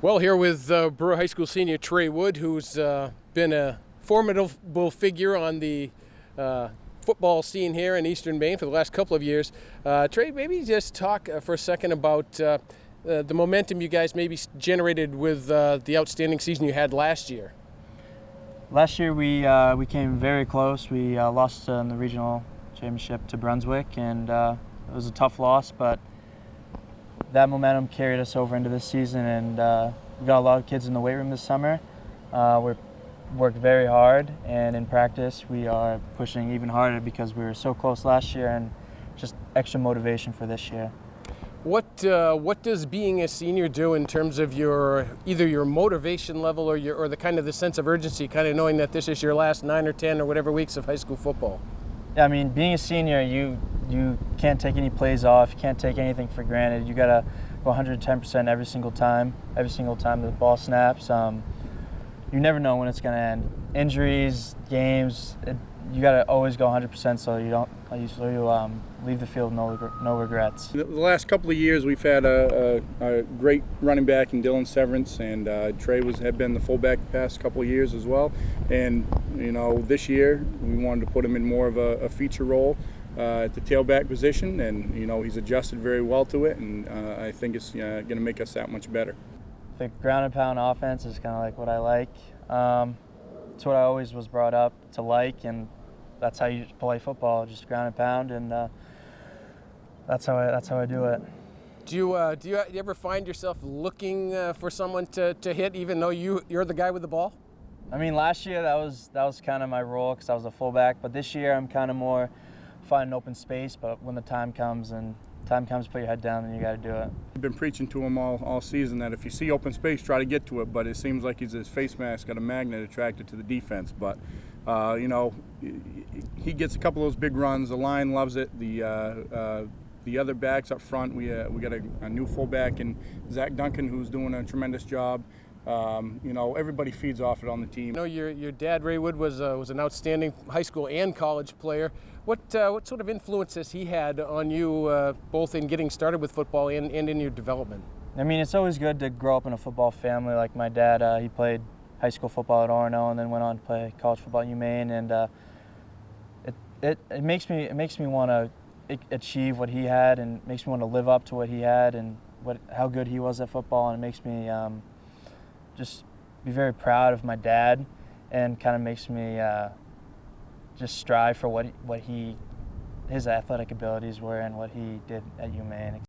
Well, here with Brewer High School senior Trey Wood, who's been a formidable figure on the football scene here in Eastern Maine for the last couple of years. Trey, maybe just talk for a second about the momentum you guys maybe generated with the outstanding season you had last year. Last year we came very close. We lost in the regional championship to Brunswick, and it was a tough loss, but that momentum carried us over into this season, and we got a lot of kids in the weight room this summer. We worked very hard, and in practice we are pushing even harder because we were so close last year, and just extra motivation for this year. What does being a senior do in terms of either your motivation level or the kind of the sense of urgency, kind of knowing that this is your last 9 or 10 or whatever weeks of high school football? Yeah, I mean, being a senior, you can't take any plays off. You can't take anything for granted. You gotta go 110% every single time the ball snaps. You never know when it's gonna end. Injuries, games, you gotta always go 100% so you leave the field no regrets. The last couple of years we've had a great running back in Dylan Severance, and Trey had been the fullback the past couple of years as well. And this year we wanted to put him in more of a feature role at the tailback position, and he's adjusted very well to it, and I think it's going to make us that much better. The ground and pound offense is kind of like what I like. It's what I always was brought up to like, and that's how you play football, just ground and pound, and that's how I do it. Do you ever find yourself looking for someone to hit, even though you're the guy with the ball? I mean, last year that was kind of my role because I was a fullback, but this year I'm kind of more finding open space. But when the time comes, put your head down, and you got to do it. I've been preaching to him all season that if you see open space, try to get to it. But it seems like his face mask got a magnet attracted to the defense. But he gets a couple of those big runs. The line loves it. The other backs up front, we got a new fullback in Zach Duncan who's doing a tremendous job. Everybody feeds off it on the team. Your dad, Ray Wood, was an outstanding high school and college player. What sort of influence has he had on you, both in getting started with football and in your development? I mean, it's always good to grow up in a football family. Like my dad, he played high school football at Orono and then went on to play college football at Maine, and it makes me want to achieve what he had, and makes me want to live up to what he had and how good he was at football, and it makes me just be very proud of my dad, and kind of makes me just strive for what his athletic abilities were and what he did at Maine.